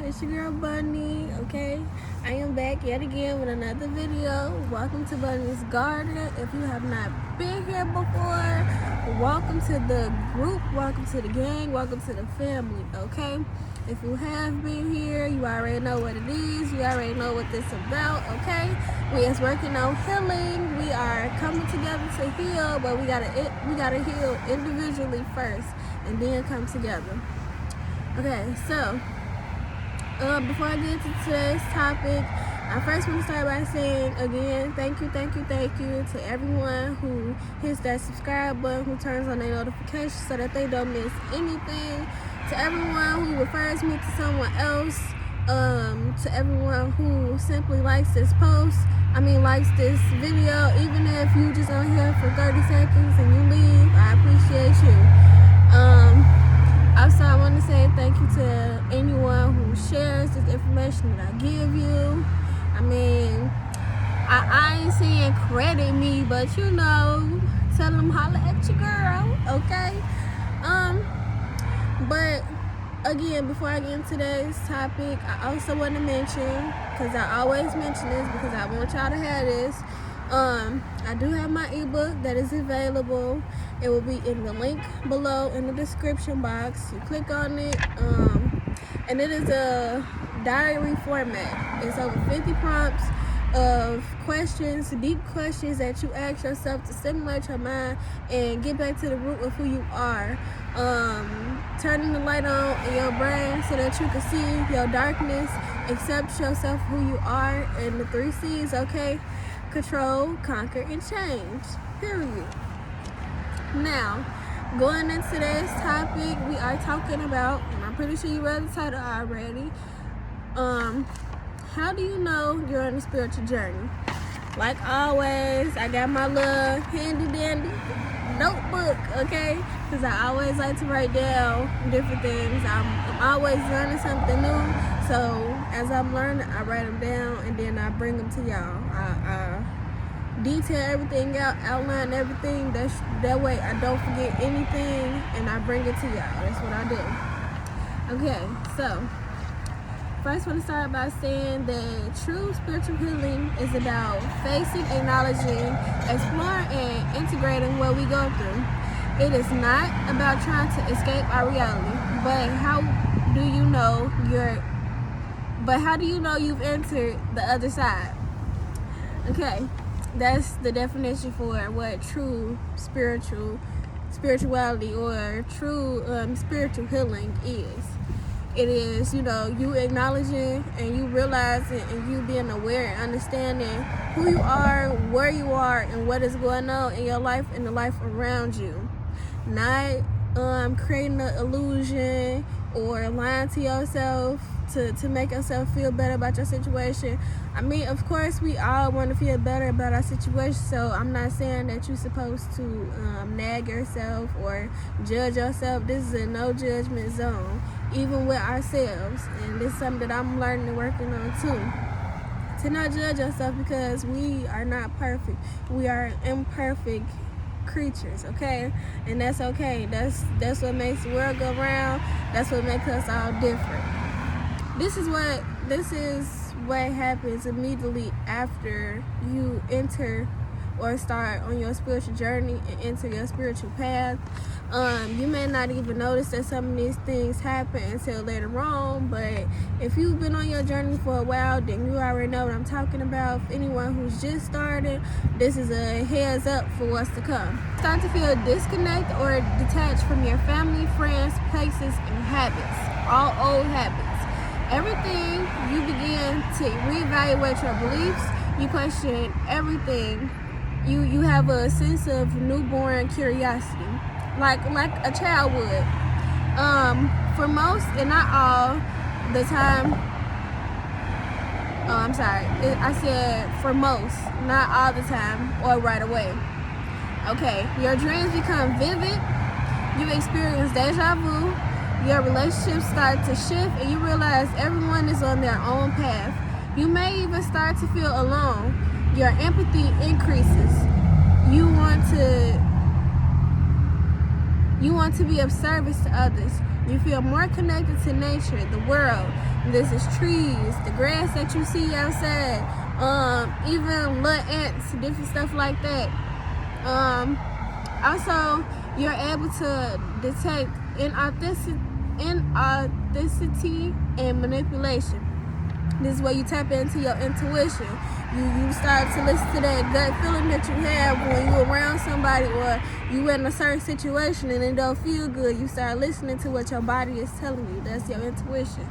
It's your girl Bunny, okay? I am back yet again with another video. Welcome to Bunny's Garden. If you have not been here before, welcome to the group, welcome to the gang, welcome to the family, okay? If you have been here, you already know what it is. You already know what this is about, okay? We is working on healing. We are coming together to heal, but we gotta heal individually first and then come together. Okay, so before I get into today's topic, I first want to start by saying again, thank you to everyone who hits that subscribe button, who turns on their notifications so that they don't miss anything. To everyone who refers me to someone else, to everyone who simply likes this post, likes this video, even if you just on here for 30 seconds and you leave, I appreciate you. Also, I want to say thank you to anyone who shares this information that I give you. I ain't saying credit me, but tell them holla at your girl, okay? But again, before I get into today's topic, I also want to mention, because I always mention this because I want y'all to have this, I do have my ebook that is available. It will be in the link below in the description box. You click on it, and it is a diary format. It's over 50 prompts of questions, deep questions that you ask yourself to stimulate your mind and get back to the root of who you are. Turning the light on in your brain so that you can see your darkness, accept yourself who you are, and the 3 C's, okay? Control, conquer, and change, period. Now, going into today's topic, we are talking about, and I'm pretty sure you read the title already, how do you know you're on a spiritual journey? Like always, I got my little handy dandy notebook, okay? Because I always like to write down different things. I'm always learning something new. So as I'm learning, I write them down and then I bring them to y'all. I detail everything out, outline everything. That way I don't forget anything and I bring it to y'all. That's what I do. Okay, so first I want to start by saying that true spiritual healing is about facing, acknowledging, exploring, and integrating what we go through. It is not about trying to escape our reality, but how do you know you've entered the other side? Okay, that's the definition for what true spirituality or true spiritual healing is. It is, you acknowledging and you realizing and you being aware and understanding who you are, where you are, and what is going on in your life and the life around you. Not creating an illusion or lying to yourself to make yourself feel better about your situation. Of course, we all want to feel better about our situation, so I'm not saying that you're supposed to nag yourself or judge yourself. This is a no judgment zone, even with ourselves, and this is something that I'm learning and working on too. To not judge yourself, because we are not perfect. We are imperfect creatures, okay? And that's okay. That's what makes the world go round. That's what makes us all different. This is what happens immediately after you enter or start on your spiritual journey and enter your spiritual path. You may not even notice that some of these things happen until later on, but if you've been on your journey for a while, then you already know what I'm talking about. For anyone who's just started, this is a heads up for what's to come. Start to feel disconnected or detached from your family, friends, places, and habits, all old habits. Everything, you begin to reevaluate your beliefs, you question everything. You have a sense of newborn curiosity, like a child would. For most, and not all the time. I said for most, not all the time or right away. Okay, your dreams become vivid. You experience deja vu. Your relationships start to shift, and you realize everyone is on their own path. You may even start to feel alone. Your empathy increases. You want to be of service to others. You feel more connected to nature, the world. This is trees, the grass that you see outside, even little ants, different stuff like that. Also, you're able to detect inauthenticity and manipulation. This is where you tap into your intuition. You start to listen to that gut feeling that you have when you're around somebody or you in a certain situation and it don't feel good. You start listening to what your body is telling you. That's your intuition.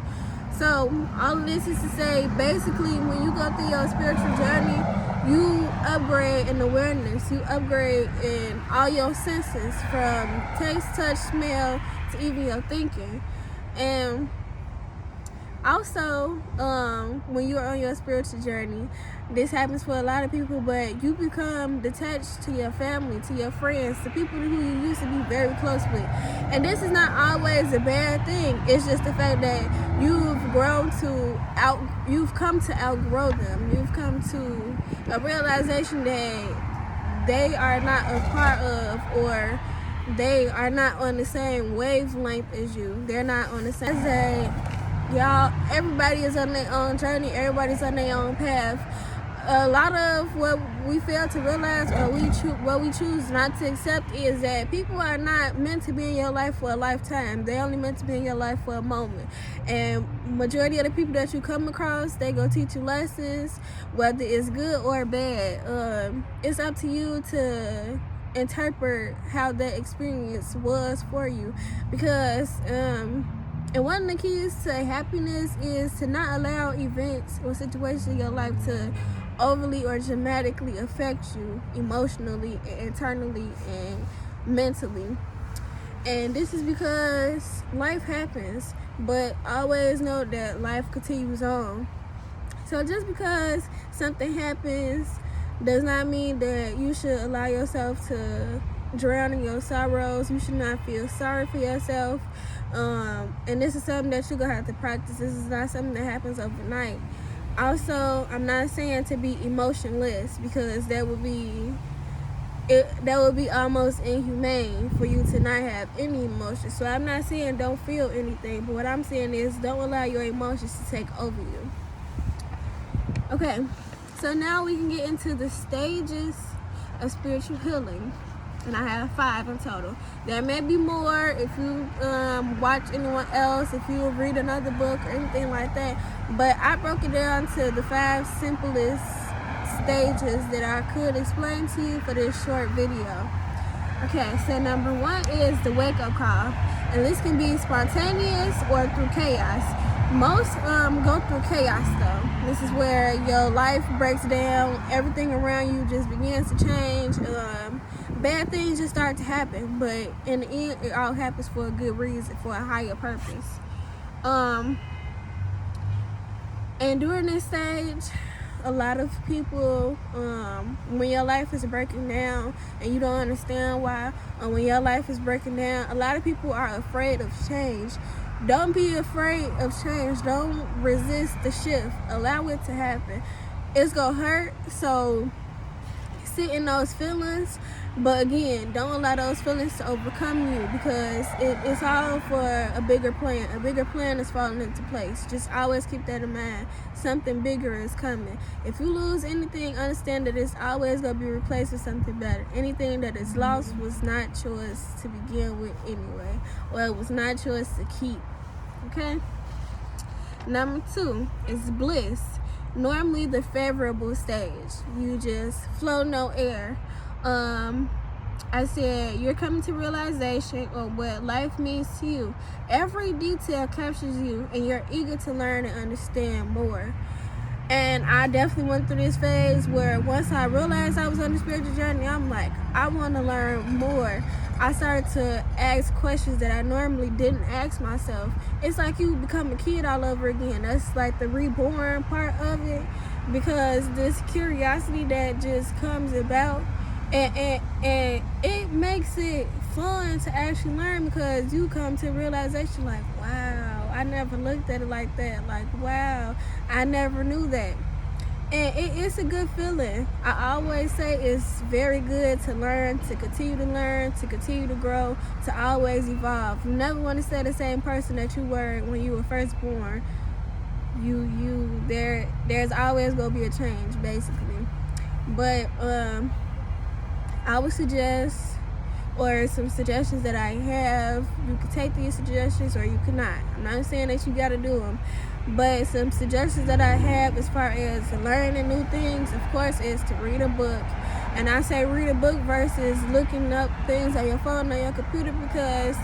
So all of this is to say, basically, when you go through your spiritual journey, you upgrade in awareness. You upgrade in all your senses, from taste, touch, smell, to even your thinking. And also, when you're on your spiritual journey, this happens for a lot of people, but you become detached to your family, to your friends, to people who you used to be very close with. And this is not always a bad thing. It's just the fact that you've come to outgrow them. You've come to a realization that they are not a part of, or they are not on the same wavelength as you. They're not on the same. Y'all, everybody is on their own journey. Everybody's on their own path. A lot of what we fail to realize, or what we choose not to accept, is that people are not meant to be in your life for a lifetime. They're only meant to be in your life for a moment. And majority of the people that you come across, they go teach you lessons, whether it's good or bad. It's up to you to interpret how that experience was for you, because and one of the keys to happiness is to not allow events or situations in your life to overly or dramatically affect you emotionally, internally, and mentally. And this is because life happens, but always know that life continues on. So just because something happens does not mean that you should allow yourself to drown in your sorrows. You should not feel sorry for yourself. And this is something that you're going to have to practice. This is not something that happens overnight. Also, I'm not saying to be emotionless, because that would be almost inhumane for you to not have any emotions. So I'm not saying don't feel anything, but what I'm saying is don't allow your emotions to take over you. Okay, so now we can get into the stages of spiritual healing. And I have 5 in total. There may be more if you watch anyone else, if you read another book or anything like that. But I broke it down to the 5 simplest stages that I could explain to you for this short video. Okay, so number 1 is the wake-up call. And this can be spontaneous or through chaos. Most go through chaos though. This is where your life breaks down, everything around you just begins to change. Bad things just start to happen, but in the end, it all happens for a good reason, for a higher purpose. And during this stage, a lot of people, when your life is breaking down and you don't understand why, when your life is breaking down, a lot of people are afraid of change. Don't be afraid of change. Don't resist the shift. Allow it to happen. It's gonna hurt, so sit in those feelings, but again, don't allow those feelings to overcome you, because it's all for a bigger plan. A bigger plan is falling into place. Just always keep that in mind. Something bigger is coming. If you lose anything, understand that it's always going to be replaced with something better. Anything that is lost was not yours to begin with anyway, or it was not yours to keep. Okay? Number 2 is bliss. Normally the favorable stage. You just float no air. I said you're coming to realization of what life means to you. Every detail captures you, and you're eager to learn and understand more. And I definitely went through this phase where once I realized I was on the spiritual journey, I'm like, I want to learn more. I started to ask questions that I normally didn't ask myself. It's like you become a kid all over again. That's like the reborn part of it, because this curiosity that just comes about, and it makes it fun to actually learn, because you come to realization like, wow, I never looked at it like that. Like, wow, I never knew that. And it's a good feeling. I always say it's very good to learn, to continue to grow, to always evolve. You never want to stay the same person that you were when you were first born. There's always gonna be a change, basically. But I would suggest, or some suggestions that I have, you can take these suggestions or you cannot. I'm not saying that you gotta do them, but some suggestions that I have as far as learning new things, of course, is to read a book. And I say read a book versus looking up things on your phone or your computer, because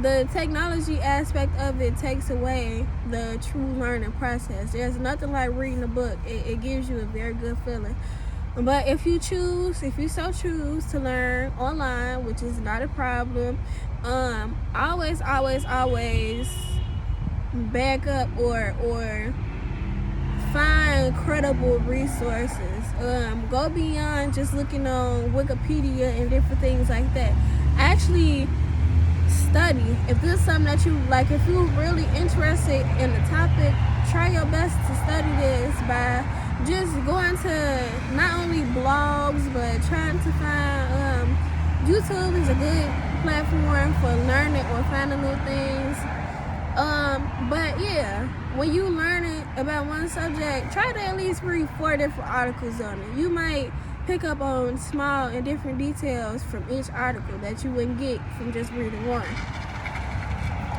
the technology aspect of it takes away the true learning process. There's nothing like reading a book. It gives you a very good feeling. But if you so choose to learn online, which is not a problem, always back up or find credible resources. Go beyond just looking on Wikipedia and different things like that. Actually study. If this is something that you like, if you're really interested in the topic, try your best to study this by just going to not only blogs, but trying to find YouTube is a good platform for learning or finding new things. But yeah, when you learning about one subject, try to at least read 4 different articles on it. You might pick up on small and different details from each article that you wouldn't get from just reading one.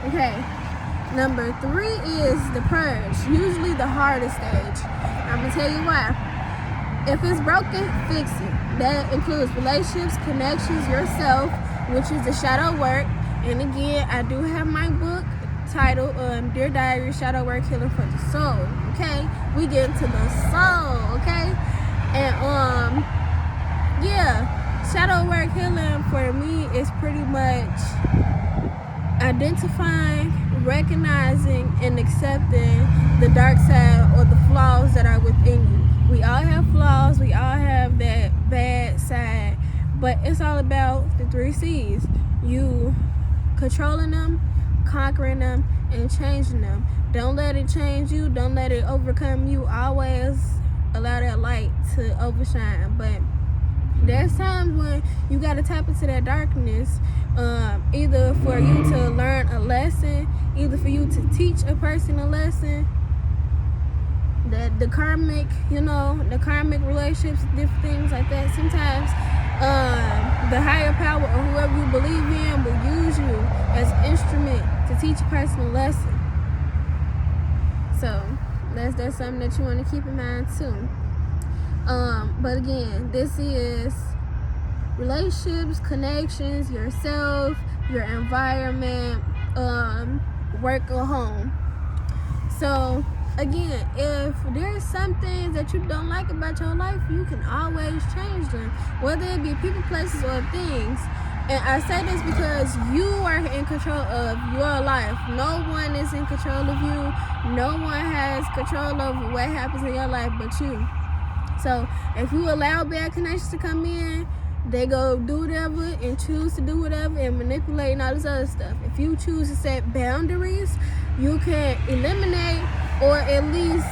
Okay, number 3 is the purge, usually the hardest stage. I'm gonna tell you why. If it's broken, fix it. That includes relationships, connections, yourself, which is the shadow work. And again, I do have my book titled Dear Diary, Shadow Work Healing for the Soul. Okay, we get into the soul. Okay, and shadow work healing for me is pretty much identifying, recognizing, and accepting the dark side or the flaws that are within you. We all have flaws, we all have that bad side, but it's all about the 3 C's. You controlling them, conquering them, and changing them. Don't let it change you, don't let it overcome you. Always allow that light to overshine. But there's times when you got to tap into that darkness, either for you to learn a lesson, either for you to teach a person a lesson. That the karmic relationships, different things like that. Sometimes the higher power or whoever you believe in will use you as an instrument to teach a person a lesson. So that's something that you want to keep in mind too. But again, this is relationships, connections, yourself, your environment, work or home. So again, if there's some things that you don't like about your life, you can always change them, whether it be people, places, or things. And I say this because you are in control of your life. No one is in control of you. No one has control over what happens in your life but you. So if you allow bad connections to come in, they go do whatever and choose to do whatever and manipulate and all this other stuff. If you choose to set boundaries, you can eliminate or at least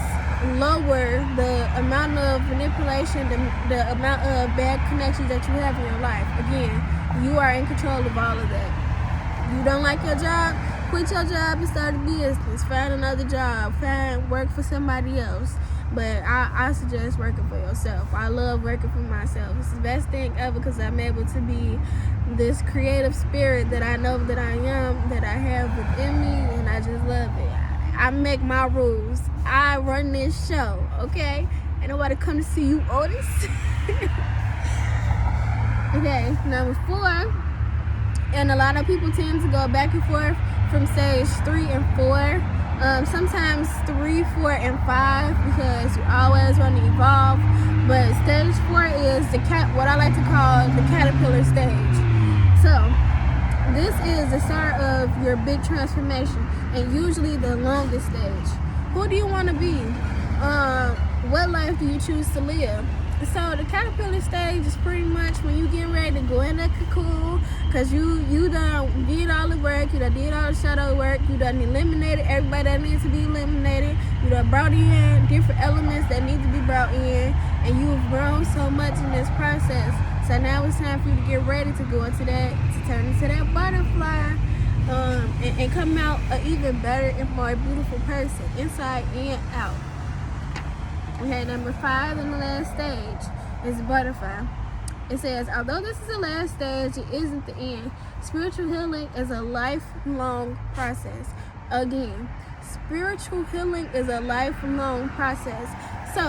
lower the amount of manipulation, the amount of bad connections that you have in your life. Again, you are in control of all of that. You don't like your job, quit your job and start a business. Find another job. Find work for somebody else. But I suggest working for yourself. I love working for myself. It's the best thing ever because I'm able to be this creative spirit that I know that I am, that I have within me, and I just love it. I make my rules. I run this show, okay? Ain't nobody come to see you, Otis. Okay, number 4. And a lot of people tend to go back and forth from stage 3 and 4. Sometimes 3, 4, and 5 because you always want to evolve. But stage 4 is what I like to call the caterpillar stage. So this is the start of your big transformation and usually the longest stage. Who do you want to be? What life do you choose to live? So the caterpillar stage is pretty much when you getting ready to go in the cocoon, because you done did all the work, you done did all the shadow work, you done eliminated everybody that needs to be eliminated, you done brought in different elements that need to be brought in, and you've grown so much in this process. So now it's time for you to get ready to go into that, to turn into that butterfly, and come out an even better and more beautiful person, inside and out. We had number 5 in the last stage is butterfly. It says, although this is the last stage, it isn't the end. Spiritual healing is a lifelong process. Again, spiritual healing is a lifelong process. So,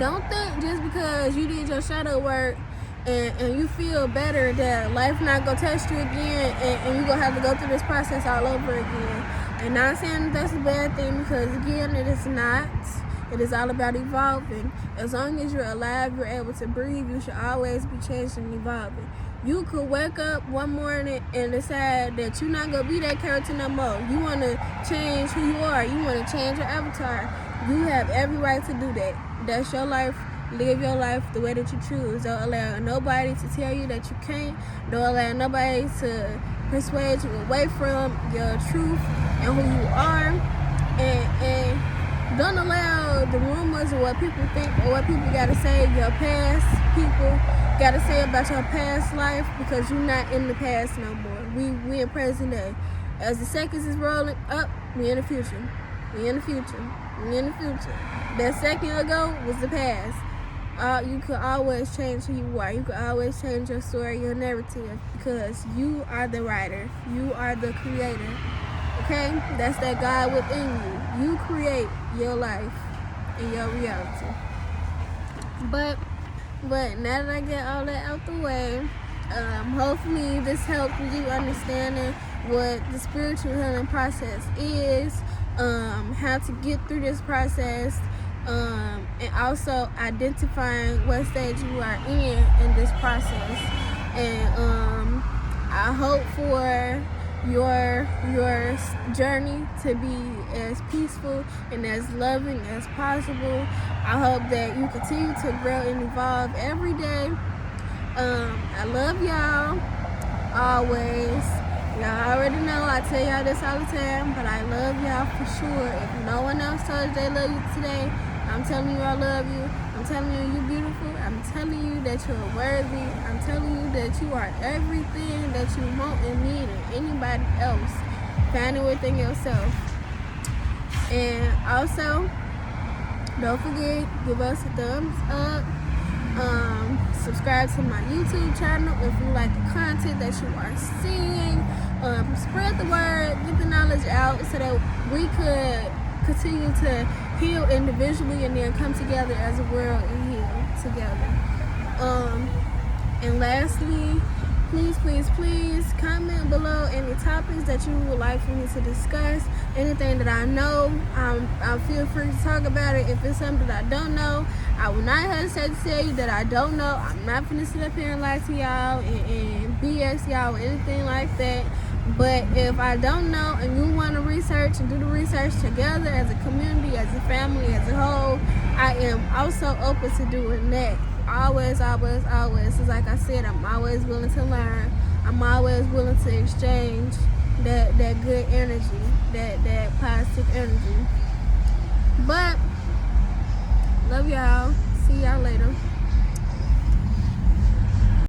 don't think just because you did your shadow work and you feel better that life not gonna test you again, and you're gonna have to go through this process all over again. And not saying that's a bad thing, because again, it is not. It is all about evolving. As long as you're alive, you're able to breathe, you should always be changing and evolving. You could wake up one morning and decide that you're not going to be that character no more. You want to change who you are. You want to change your avatar. You have every right to do that. That's your life. Live your life the way that you choose. Don't allow nobody to tell you that you can't. Don't allow nobody to persuade you away from your truth and who you are. And don't allow the rumors or what people think or what people gotta say, your past people gotta say about your past life, because you're not in the past no more. We in present day. As the seconds is rolling up, we in the future. We in the future. We in the future. That second ago was the past. You could always change who you are. You could always change your story, your narrative, because you are the writer. You are the creator. Okay? That's that God within you. You create your life and your reality. But now that I get all that out the way, hopefully this helps with you understanding what the spiritual healing process is, how to get through this process, and also identifying what stage you are in this process. And I hope for your journey to be as peaceful and as loving as possible. I hope that you continue to grow and evolve every day. I love y'all always. Y'all already know I tell y'all this all the time, but I love y'all for sure. If no one else told you they love you today, I'm telling you I love you. I'm telling you you're beautiful. I'm telling you that you're worthy. I'm telling you that you are everything that you want and need in anybody else. Find it within yourself. And also, don't forget, give us a thumbs up. Subscribe to my YouTube channel if you like the content that you are seeing. Spread the word, get the knowledge out so that we could continue to heal individually and then come together as a world and heal together. And lastly, please comment below any topics that you would like for me to discuss. Anything that I know, I'll feel free to talk about it. If it's something that I don't know, I will not hesitate to tell you that I don't know. I'm not finna sit up here and lie to y'all and BS y'all or anything like that. But if I don't know and you want to research and do the research together as a community, as a family, as a whole, I am also open to doing that. Always. It's like I said, I'm always willing to learn. I'm always willing to exchange that good energy, that positive energy. But love y'all. See y'all later.